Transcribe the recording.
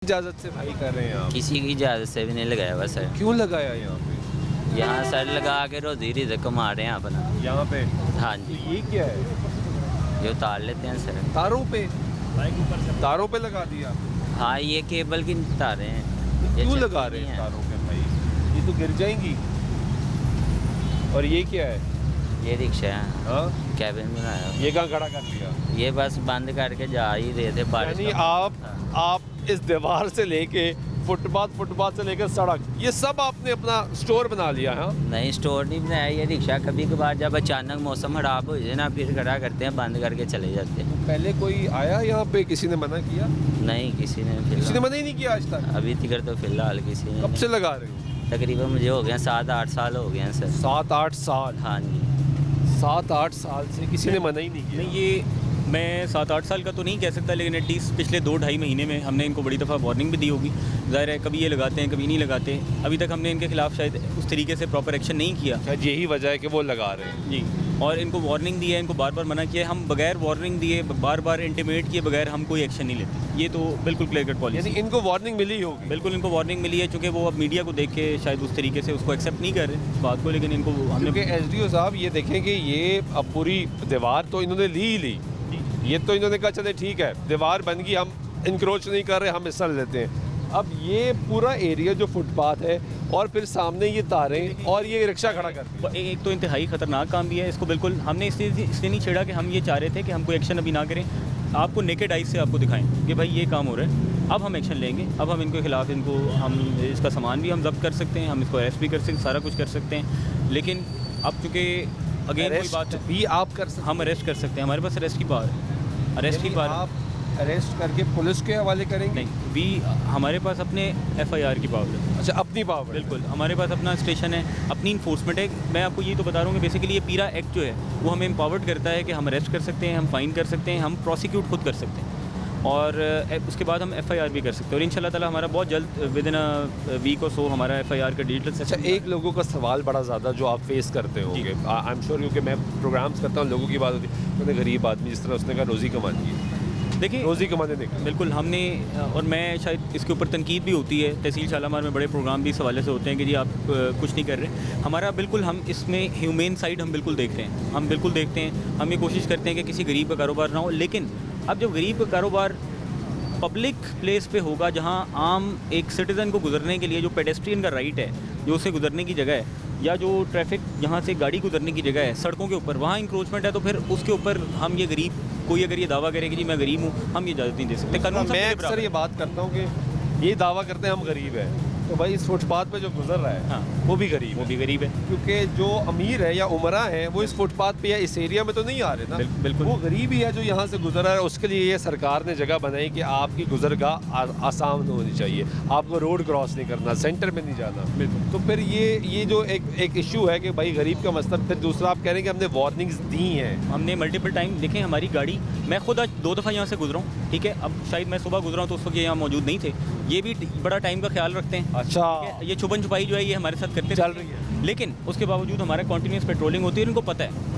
इजाज़त से भाई कर रहे हैं आप? किसी की इजाज़त से भी नहीं लगाया हुआ सर। क्यों लगाया यहाँ पे? यहाँ सर लगा के रोजी रिज़्क़ कमा रहे हैं अपना। यहाँ पे हाँ तो जी, ये क्या है? ये उतार लेते हैं सर। तारों पे लगा दिया। हाँ, ये केबल की तारें हैं। ये क्यों चलती लगा रहे नहीं हैं हैं। तारों पे भाई? ये तो गिर जाएंगी। और ये क्या है? ये रिक्शा है, हाँ, कैबिन बनाया हुआ। ये कहाँ खड़ा कर लिया? ये बस बंद करके जा ही रहे थे बारिश यानी का आप इस दीवार से लेके फुटपाथ से लेकर सड़क, ये सब आपने अपना स्टोर बना लिया है? हाँ? नहीं, स्टोर नहीं बनाया। ये रिक्शा कभी कभार जब अचानक मौसम खराब हो जाए ना, फिर खड़ा करते हैं, बंद करके चले जाते हैं। पहले कोई आया यहाँ पे, किसी ने मना किया? नहीं, किसी ने किसी ने फिलहाल मना ही नहीं किया आज तक? अभी तक तो फिलहाल किसी ने कब से नहीं। लगा रहे हो? तकरीबन मुझे हो गया 7-8 साल हो गए हैं सर। 7-8 साल? हाँ जी। 7-8 साल से किसी ने मना ही नहीं किया? नहीं, ये मैं 7-8 साल का तो नहीं कह सकता, लेकिन एटलीस्ट पिछले 2-2.5 महीने में हमने इनको बड़ी दफ़ा वार्निंग भी दी होगी। ज़ाहिर है कभी ये लगाते हैं, कभी नहीं लगाते। अभी तक हमने इनके खिलाफ़ शायद उस तरीके से प्रॉपर एक्शन नहीं किया। शायद यही वजह है कि वो लगा रहे हैं। जी, और इनको वार्निंग दी है, इनको बार बार मना किया है। हम बगैर वार्निंग दिए, बार बार इंटीमेट किए बगैर हम कोई एक्शन नहीं लेते। ये तो बिल्कुल क्लियर कट यानी पॉलिसी। इनको वार्निंग मिली होगी? बिल्कुल इनको वार्निंग मिली है, चूँकि वो अब मीडिया को देख के शायद उस तरीके से उसको एक्सेप्ट नहीं कर रहे इस बात को, लेकिन इनको क्योंकि हमने एसडीओ साहब ये देखें कि ये अब पूरी दीवार तो इन्होंने ली ही ली। ये तो इन्होंने कहा चले ठीक है, दीवार बन गई, हम इंक्रोच नहीं कर रहे, हम हिस्सा लेते हैं। अब ये पूरा एरिया जो फुटपाथ है और फिर सामने ये तारें और ये रिक्शा खड़ा कर दिया। एक तो इंतहाई ख़तरनाक काम भी है। इसको बिल्कुल हमने इसलिए नहीं छेड़ा कि हम ये चाह रहे थे कि हम कोई एक्शन अभी ना करें, आपको नेकेड आइज से आपको दिखाएं कि भाई ये काम हो रहा है। अब हम एक्शन लेंगे, अब हम इनके खिलाफ़ हम इसका सामान भी हम जब्त कर सकते हैं, हम इसको अरेस्ट भी कर सकते हैं, सारा कुछ कर सकते हैं। लेकिन अब चूँकि अगेन कोई अरेस्ट बात है, भी आप कर सकते हम अरेस्ट कर सकते हैं, हमारे पास अरेस्ट की पावर है। अरेस्ट की हैं? पावर आप अरेस्ट करके पुलिस के हवाले करेंगे? नहीं, भी हमारे पास अपने FIR की पावर है। अच्छा, अपनी पावर? बिल्कुल, हमारे पास अपना स्टेशन है, अपनी इन्फोर्समेंट है। मैं आपको ये तो बता रहा हूँ कि बेसिकली ये पीरा एक्ट जो है वो हमें एम्पावर्ड करता है कि हम अरेस्ट कर सकते हैं, हम फाइन कर सकते हैं, हम प्रोसिक्यूट खुद कर सकते हैं, और उसके बाद हम FIR भी कर सकते हैं। और इंशाल्लाह ताला हमारा बहुत जल्द विद इन वीक और सो हमारा FIR का डिजिटल अच्छा, एक लोगों का सवाल बड़ा ज़्यादा जो आप फेस करते होंगे, आई एम श्योर, क्योंकि मैं प्रोग्राम्स करता हूँ, लोगों की बात होती है, मैंने गरीब आदमी, जिस तरह उसने कहा रोज़ी कमानी है, देखिए रोज़ी कमाने निकले। बिल्कुल हमने और मैं शायद इसके ऊपर तनकीद भी होती है। तहसील शालामार में बड़े प्रोग्राम भी इस हवाले से होते हैं कि जी आप कुछ नहीं कर रहे। हमारा बिल्कुल, हम इसमें ह्यूमेन साइड हम बिल्कुल देख रहे हैं, हम बिल्कुल देखते हैं। हम ये कोशिश करते हैं कि किसी गरीब का कारोबार ना हो, लेकिन अब जब गरीब का कारोबार पब्लिक प्लेस पे होगा, जहाँ आम एक सिटीज़न को गुजरने के लिए जो पेडेस्ट्रियन का राइट है, जो उसे गुजरने की जगह है, या जो ट्रैफिक यहाँ से गाड़ी गुजरने की जगह है सड़कों के ऊपर, वहाँ इंक्रोचमेंट है, तो फिर उसके ऊपर हम ये गरीब, कोई अगर ये दावा करे कि जी मैं गरीब हूँ, हम ये इजाज़त नहीं दे सकते। कानून सबके मैं लिए अक्सर बराबर ये है। बात करता हूँ कि ये दावा करते हैं हम गरीब हैं, तो भाई इस फुटपाथ पे जो गुजर रहा है हाँ, वो भी गरीब वो है, भी गरीब है। क्योंकि जो अमीर है या उमरा है वो इस फुटपाथ पे या इस एरिया में तो नहीं आ रहे ना। बिल्कुल। वो गरीब ही है जो यहाँ से गुजर रहा है। उसके लिए ये सरकार ने जगह बनाई कि आपकी गुजरगाह आसान होनी चाहिए, आपको रोड क्रॉस नहीं करना, सेंटर में नहीं जाना। बिल्कुल। तो फिर ये जो एक इशू है कि भाई गरीब का मसला, फिर दूसरा आप कह रहे हैं कि हमने वार्निंग्स दी हैं। हमने मल्टीपल टाइम, देखें हमारी गाड़ी, मैं खुद आज 2 दफ़ा यहाँ से गुजरा हूँ, ठीक है। अब शायद मैं सुबह गुजरा हूँ तो उस वक्त ये यहाँ मौजूद नहीं थे। ये भी बड़ा टाइम का ख्याल रखते हैं। अच्छा, ठीक है? ये छुपन छुपाई जो है ये हमारे साथ करते चल रहते रही हैं। लेकिन उसके बावजूद हमारा कॉन्टीन्यूस पेट्रोलिंग होती है, इनको पता है